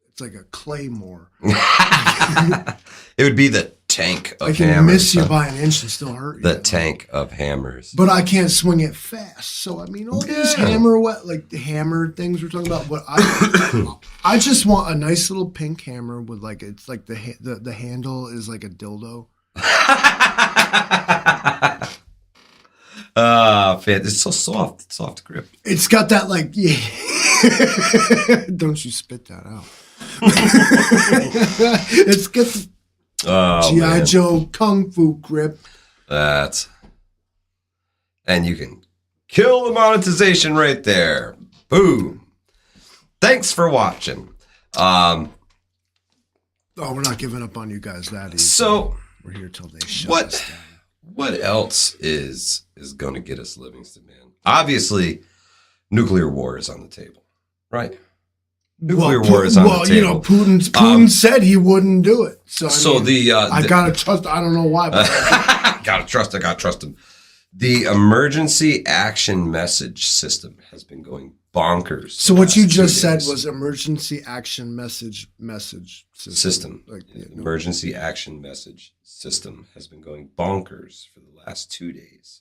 it's like a claymore. It would be the tank of hammers. I can miss you by an inch and still hurt you. The tank of hammers. But I can't swing it fast. So I mean, all these the hammer things we're talking about. But I just want a nice little pink hammer with like it's like the handle is like a dildo. It's so soft. Soft grip. It's got that like Don't you spit that out. It's got the G.I. Joe Kung Fu grip. And you can kill the monetization right there. Boom. Thanks for watching. We're not giving up on you guys that easy. So we're here till they shut us down. What else is going to get us Livingston, man? Obviously, nuclear war is on the table, right? Nuclear war is on the table. Well, you know, Putin said he wouldn't do it. So I mean, I gotta trust. I don't know why. But gotta trust him. The emergency action message system has been going bonkers. So what you just said was emergency action message system. Like, emergency action message system has been going bonkers for the last 2 days.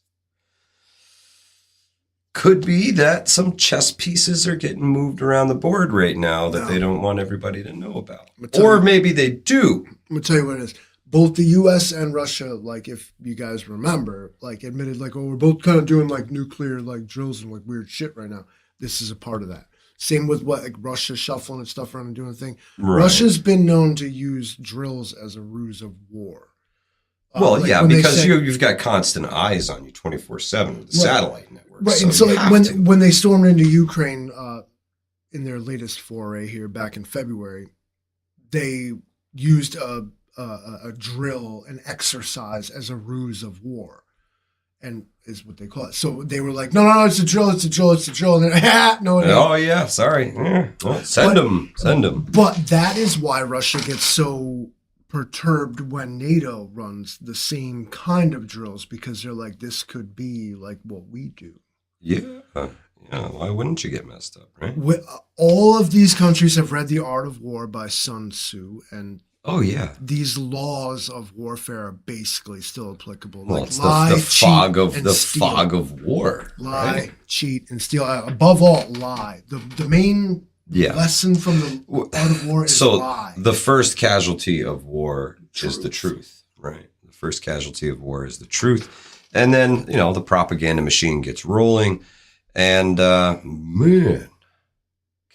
Could be that some chess pieces are getting moved around the board right now that they don't want everybody to know about. Or maybe they do. I'm going to tell you what it is. Both the U.S. and Russia, like if you guys remember, like admitted like, we're both kind of doing like nuclear like drills and like weird shit right now. This is a part of that. Same with what like Russia shuffling and stuff around and doing a thing. Right. Russia's been known to use drills as a ruse of war. Well, because you've got constant eyes on you 24/7 with the satellite network. Right, so and so like when they stormed into Ukraine in their latest foray here back in February, they used a drill, an exercise as a ruse of war, and is what they call it. So they were like, no, it's a drill, and then no, oh yeah, sorry, well, send them. But that is why Russia gets so perturbed when NATO runs the same kind of drills, because they're like, this could be like what we do. Yeah. Why wouldn't you get messed up, right? All of these countries have read The Art of War by Sun Tzu, and these laws of warfare are basically still applicable. Well, like it's lie, the fog cheat, of war. Lie, right? cheat, and steal. Above all, lie. The main lesson from The Art of War is lie. The first casualty of war is the truth, right? The first casualty of war is the truth. And then, the propaganda machine gets rolling. And, man,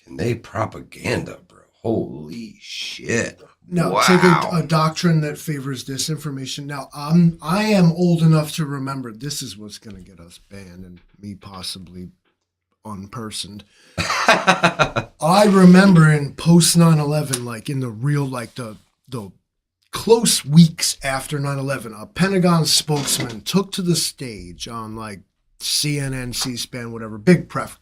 can they propaganda, bro? Holy shit. No, Wow. take a doctrine that favors disinformation. Now, I am old enough to remember this is what's going to get us banned and me possibly unpersoned. I remember in post 9/11, like in the real, like the close weeks after 9/11, a Pentagon spokesman took to the stage on like CNN, C-SPAN, whatever, big press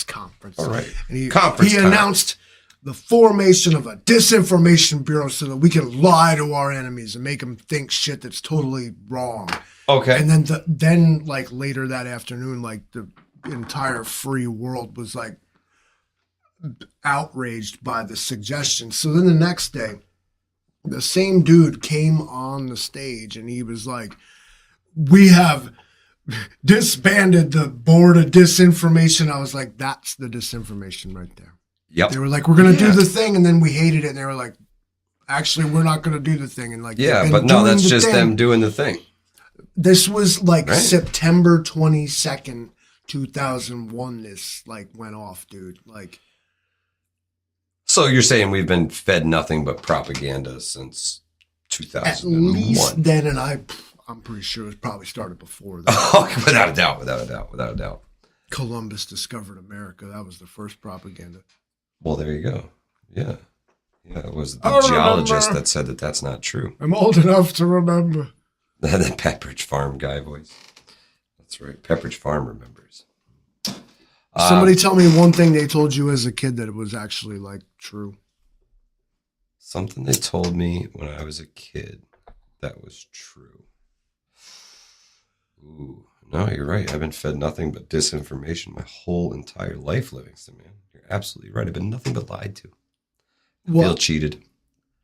conference. All right. And he Time. announced the formation of a disinformation bureau so that we can lie to our enemies and make them think shit that's totally wrong. Okay. And then like later that afternoon, like the entire free world was like outraged by the suggestion. So then the next day, the same dude came on the stage and he was like, "We have disbanded the board of disinformation." I was like, that's the disinformation right there. Yep. They were like, "We're going to do the thing." And then we hated it. And they were like, "Actually, we're not going to do the thing." And like, yeah, but no, that's just them doing the thing. This was like September 22nd, 2001. This like went off, dude. Like, so you're saying we've been fed nothing but propaganda since 2001? at least then, and I'm pretty sure it probably started before that. Oh, without a doubt. Columbus discovered America. That was the first propaganda. Well, there you go. Yeah. It was the geologist that said that that's not true. I'm old enough to remember. The Pepperidge Farm guy voice. That's right. Pepperidge Farm remembers. Somebody tell me one thing they told you as a kid that it was actually like true. Something they told me when I was a kid that was true. Ooh, no, you're right. I've been fed nothing but disinformation my whole entire life, Livingston, man. You're absolutely right. I've been nothing but lied to. I feel cheated.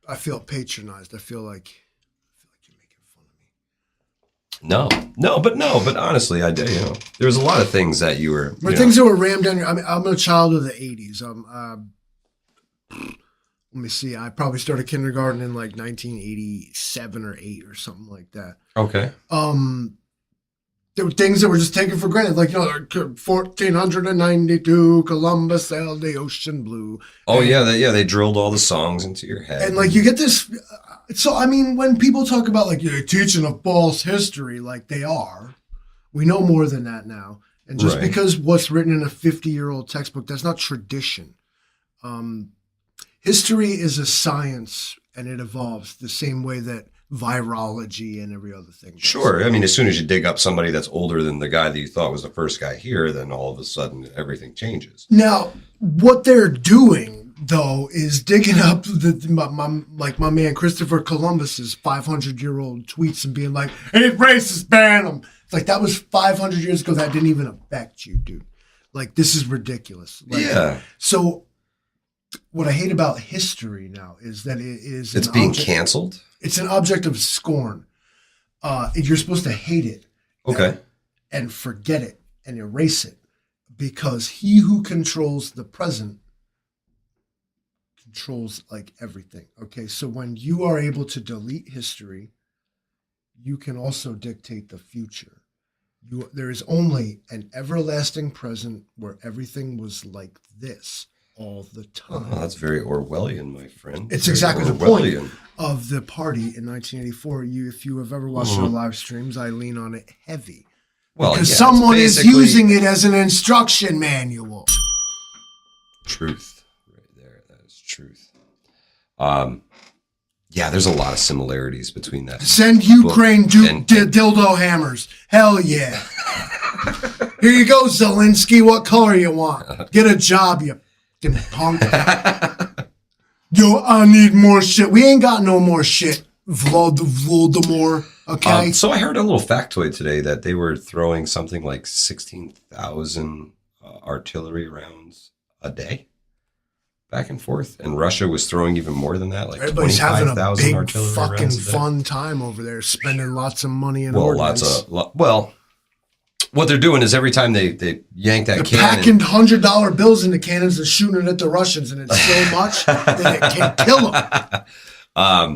I feel patronized. I feel like you're making fun of me. No, but honestly, there was a lot of things that you were. Things that were rammed down. I mean, I'm a child of the '80s. Let me see. I probably started kindergarten in like 1987 or 8 or something like that. Okay. There were things that were just taken for granted, like 1492, Columbus sailed the ocean blue. Oh, and, they drilled all the songs into your head. And like you get this. So I mean, when people talk about like you're teaching a false history, like they are, we know more than that now. And just because what's written in a 50-year-old textbook, that's not tradition. History is a science, and it evolves the same way that virology and every other thing does. Sure. I mean, as soon as you dig up somebody that's older than the guy that you thought was the first guy here, then all of a sudden everything changes. Now, what they're doing, though, is digging up my man Christopher Columbus's 500-year-old tweets and being like, "Hey, racist, ban them." It's like, that was 500 years ago. That didn't even affect you, dude. Like, this is ridiculous. Like, yeah. So what I hate about history now is that it's being canceled. It's an object of scorn. You're supposed to hate it. Okay. And forget it and erase it, because he who controls the present controls like everything. Okay. So when you are able to delete history, you can also dictate the future. There is only an everlasting present where everything was like this all the time. Oh, that's very Orwellian, my friend. It's exactly the point of the party in 1984. If you have ever watched our live streams, I lean on it heavy. Well, because someone is using it as an instruction manual. Truth. Right there. That is truth. Yeah, there's a lot of similarities between that. Send Ukraine dildo hammers. Hell yeah. Here you go, Zelensky. What color you want? Get a job, you punk. Yo, I need more shit. We ain't got no more shit, Voldemort. Okay. So I heard a little factoid today that they were throwing something like 16,000 artillery rounds a day, back and forth, and Russia was throwing even more than that, like everybody's having a big artillery fucking rounds a day. fun time over there, spending lots of money in ordnance. What they're doing is every time they yank that cannon, packing $100 bills into cannons and shooting it at the Russians, and it's so much that it can kill them.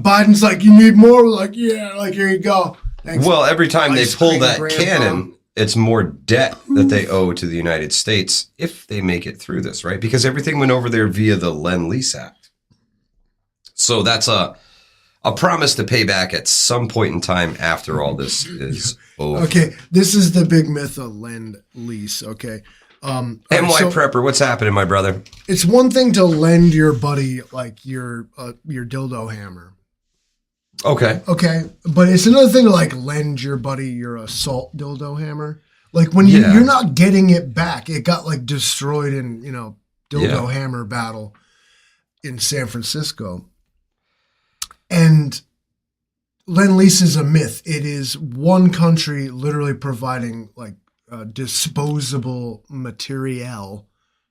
Biden's like, "You need more?" We're like, "Yeah." Like, here you go. Thanks. Well, every time they pull that cannon, it's more debt that they owe to the United States if they make it through this, right? Because everything went over there via the Lend-Lease Act. So that's a promise to pay back at some point in time after all this is over. Okay, this is the big myth of lend lease. Okay, NY Prepper, what's happening, my brother? It's one thing to lend your buddy like your dildo hammer. Okay, but it's another thing to like lend your buddy your assault dildo hammer. Like when you're not getting it back, it got like destroyed in dildo hammer battle in San Francisco. And Lend-Lease is a myth. It is one country literally providing like disposable material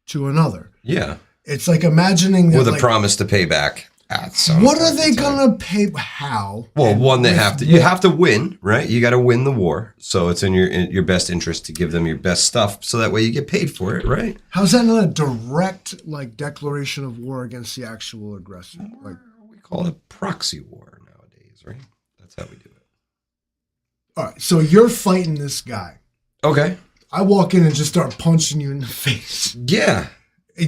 to another. Yeah. It's like imagining that with a promise to pay back at some What are they going to pay? How? Well, one, you have to win, right? You got to win the war. So it's in your best interest to give them your best stuff so that way you get paid for it, right? How's that not a direct like declaration of war against the actual aggressor? Like we call it proxy war nowadays, right? That's how we do it. All right, so you're fighting this guy. Okay. I walk in and just start punching you in the face. Yeah.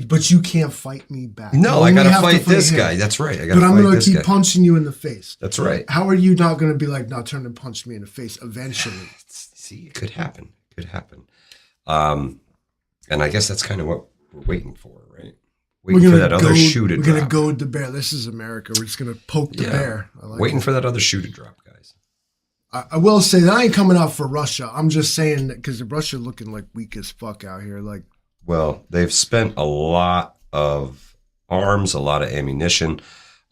But you can't fight me back. No, I got to fight this guy. That's right. But I'm going to keep punching you in the face. That's right. How are you not going to be like, now turn and punch me in the face eventually? See, it could happen. And I guess that's kind of what we're waiting for, right? Waiting for that other shoe to drop. We're going to goad the bear. This is America. We're just going to poke the bear. Waiting for that other shoe to drop, guys. I will say that I ain't coming out for Russia. I'm just saying that because Russia looking like weak as fuck out here. Like, well, they've spent a lot of arms, a lot of ammunition.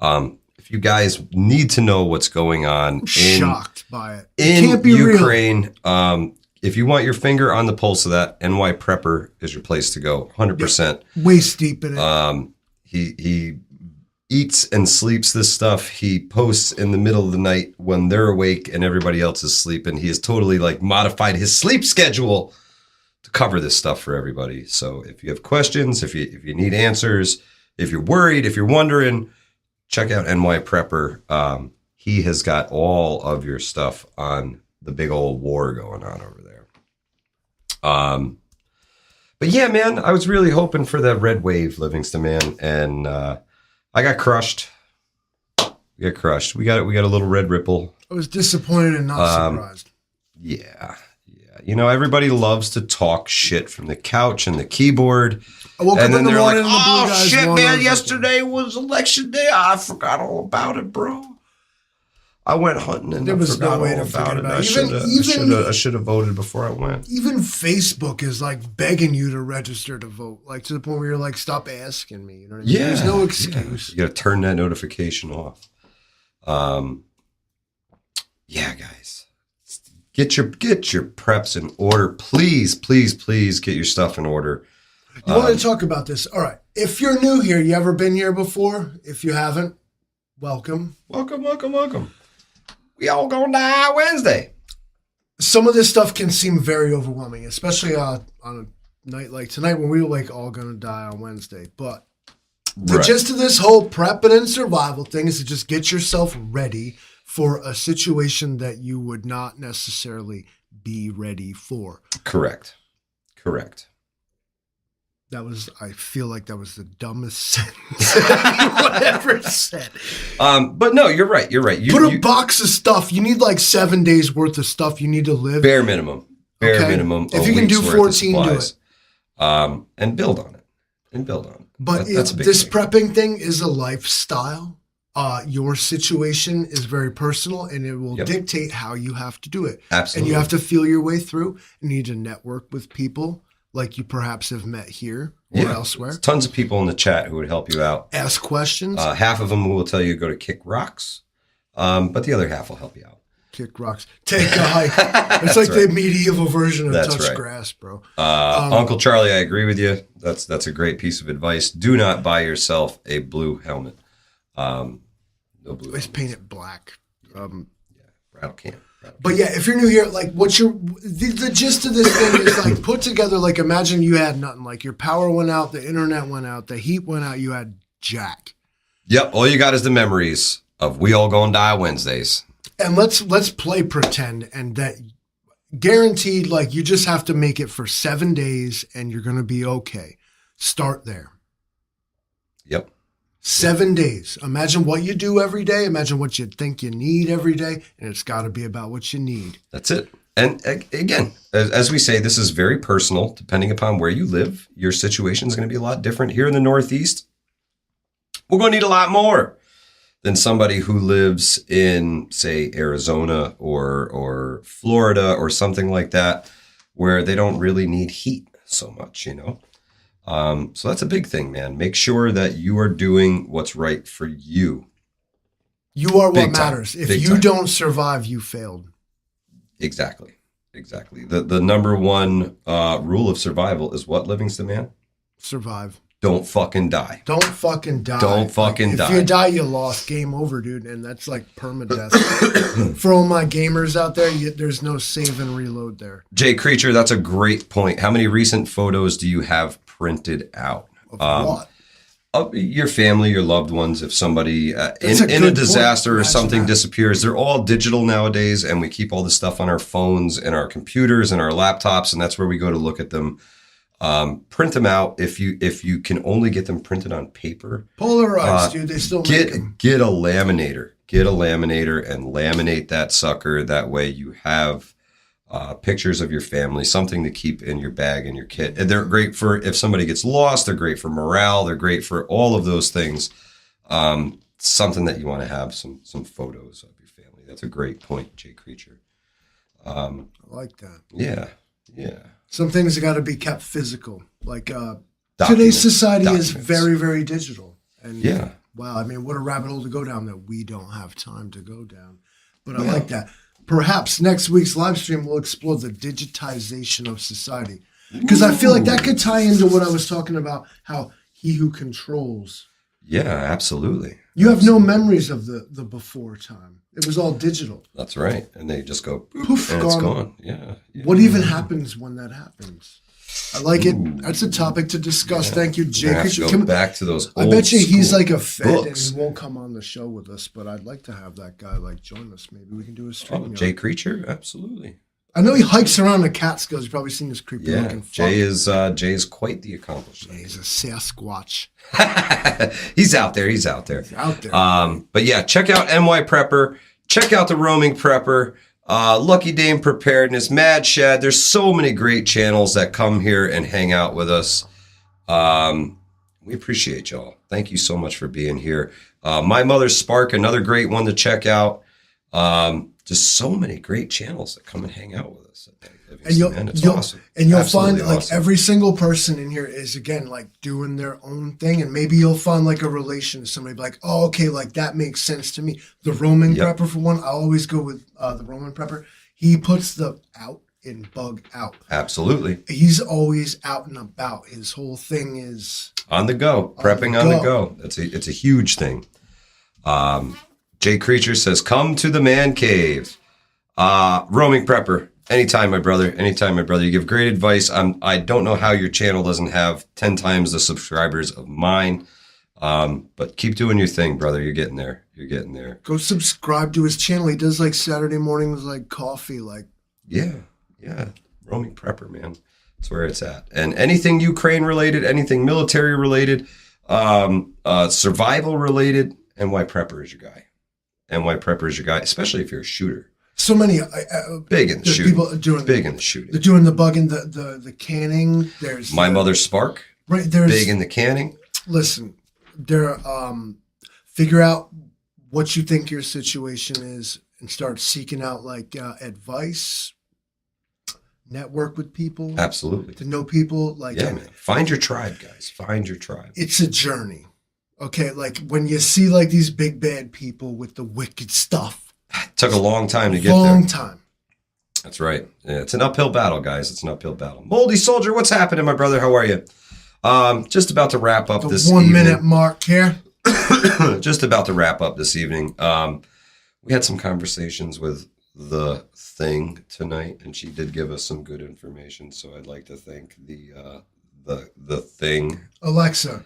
If you guys need to know what's going on, shocked by it. In can't be Ukraine, if you want your finger on the pulse of that, NY Prepper is your place to go. 100%. Waist deep in it. He eats and sleeps this stuff. He posts in the middle of the night when they're awake and everybody else is sleeping. He has totally like modified his sleep schedule to cover this stuff for everybody. So if you have questions, if you need answers, if you're worried, if you're wondering, check out NY Prepper. He has got all of your stuff on the big old war going on over there. But yeah, man, I was really hoping for that red wave, Livingston, man, and I got crushed. We got crushed. We got a little red ripple. I was disappointed and not surprised. Yeah. You know, everybody loves to talk shit from the couch and the keyboard. I woke up in the morning and the oh, Blue Guys shit, won. man, yesterday was election day. I forgot all about it, bro. I went hunting and there was forgot no way all to forget about it. it. I should have voted before I went. Even Facebook is like begging you to register to vote, like to the point where you're like, stop asking me. You know what I mean? There's no excuse. You got to turn that notification off. Yeah, guys. Get your preps in order. Please get your stuff in order. You want to talk about this? All right. If you're new here, you ever been here before? If you haven't, welcome. Welcome. We all gonna die Wednesday. Some of this stuff can seem very overwhelming, especially on a night like tonight when we were like all gonna die on Wednesday. But the gist of this whole prepping and survival thing is to just get yourself ready for a situation that you would not necessarily be ready for. Correct. I feel like that was the dumbest sentence anyone ever said. But no, you're right. Put a box of stuff. You need like 7 days worth of stuff you need to live. Bare minimum. Minimum. If you can do 14, do it. And build on it. But that's a big this thing. prepping thing is a lifestyle. Your situation is very personal and it will dictate how you have to do it. Absolutely. And you have to feel your way through. You need to network with people like you perhaps have met here or elsewhere. There's tons of people in the chat who would help you out. Ask questions. Half of them will tell you to go to Kick Rocks, but the other half will help you out. Kick rocks. Take a hike. It's like the medieval version of touch grass, bro. Uncle Charlie, I agree with you. That's a great piece of advice. Do not buy yourself a blue helmet. No blue. Let's paint it black. Rattle can. But yeah, if you're new here, like the gist of this thing is like put together, like imagine you had nothing, like your power went out, the internet went out, the heat went out, you had jack. Yep. All you got is the memories of we all gonna die Wednesdays. And let's play pretend and that guaranteed, like you just have to make it for 7 days and you're going to be okay. Start there. Yep. 7 days. Imagine what you do every day. Imagine what you think you need every day. And it's got to be about what you need. That's it. And again, as we say, this is very personal. Depending upon where you live, your situation is going to be a lot different. Here in the Northeast, we're going to need a lot more than somebody who lives in, say, Arizona or Florida or something like that, where they don't really need heat so much, you know? So that's a big thing, man. Make sure that you are doing what's right for you. You are what Big time. matters. If Big you time. don't survive, you failed. Exactly. The number one rule of survival is what, Livingston Man? Survive. Don't fucking die. Don't fucking die. Don't fucking die. If you die, you lost. Game over, dude. And that's like permadeath. For all my gamers out there, there's no save and reload there. Jay Creature, that's a great point. How many recent photos do you have printed out? Of what? Of your family, your loved ones, if somebody That's a in a good disaster point. or Imagine something that. disappears, they're all digital nowadays, and we keep all this stuff on our phones and our computers and our laptops, and that's where we go to look at them. Print them out if you can only get them printed on paper. Polarized, dude. They still make them. Get a laminator. Get a laminator and laminate that sucker. That way you have pictures of your family, something to keep in your bag and your kit. And they're great for if somebody gets lost. They're great for morale. They're great for all of those things. Something that you want to have some photos of your family. That's a great point, Jay Creature. I like that. Yeah. Some things got to be kept physical. Like Documents. today's society is Documents. very, very digital. And Yeah. wow, I mean, what a rabbit hole to go down that we don't have time to go down. But I like that. Perhaps next week's live stream will explore the digitization of society. Because I feel like that could tie into what I was talking about, how he who controls. Yeah, absolutely. You have no memories of the before time. It was all digital. That's right. And they just go poof, Poof, and it's gone. gone. Yeah. What even happens when that happens? I like it. That's a topic to discuss. Thank you, You're Jay. gonna have to Could go you back to those I old bet you he's school like a fed books. and he won't come on the show with us, but I'd like to have that guy like join us. Maybe we can do a stream. Oh, Jay Creature? Absolutely. I know he hikes around the Catskills. You've probably seen this creepy Yeah. looking fuck. Jay is quite the accomplished. Yeah, he's a Sasquatch. He's out there. He's out there. He's out there. But yeah, check out NY Prepper. Check out the Roaming Prepper. Lucky Dame Preparedness, Mad Shad. There's so many great channels that come here and hang out with us. We appreciate y'all. Thank you so much for being here. My Mother's Spark, another great one to check out. Just so many great channels that come and hang out with us. And you'll awesome. And you'll Absolutely find like awesome. every single person in here is again like doing their own thing, and maybe you'll find like a relation to somebody like, oh, okay, like that makes sense to me. The Roman Yep. prepper for one, I always go with the Roman prepper. He puts the out in bug out. Absolutely. He's always out and about. His whole thing is On the go. Prepping on the go. It's a huge thing. Jay Creature says, come to the man cave. Roaming Prepper. Anytime, my brother. Anytime, my brother. You give great advice. I don't know how your channel doesn't have 10 times the subscribers of mine. But keep doing your thing, brother. You're getting there. You're getting there. go subscribe to his channel. He does like Saturday mornings like coffee, like Yeah. Roaming Prepper, man. That's where it's at. And anything Ukraine related, anything military related, survival related, NY Prepper is your guy. NY Prepper is your guy, especially if you're a shooter. so many Big in the there's shooting. people doing Big in the shooting. they're doing the bug and the canning. There's My Mother's Spark. right there's Big in the canning. listen, there figure out what you think your situation is and start seeking out like advice, network with people, Absolutely. to know people. Like Yeah, man. Find your tribe, guys. Find your tribe. it's a journey. Okay, like when you see like these big bad people with the wicked stuff, Took a long time to get long there. time. That's right. Yeah, it's an uphill battle, guys. It's an uphill battle. Moldy Soldier, what's happening, my brother? How are you? Just about to wrap up The this 1 evening. minute mark here. Just about to wrap up this evening. We had some conversations with the Thing tonight, and she did give us some good information. So I'd like to thank the Thing. Alexa,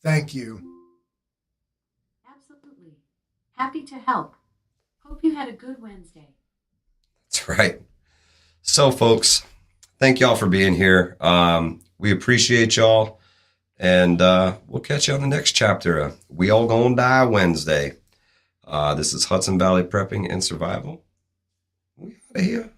thank you. Absolutely. Happy to help. Hope you had a good Wednesday. That's right. So, folks, thank y'all for being here. We appreciate y'all. And we'll catch you on the next chapter. We All Gonna Die Wednesday. This is Hudson Valley Prepping and Survival. We out of here.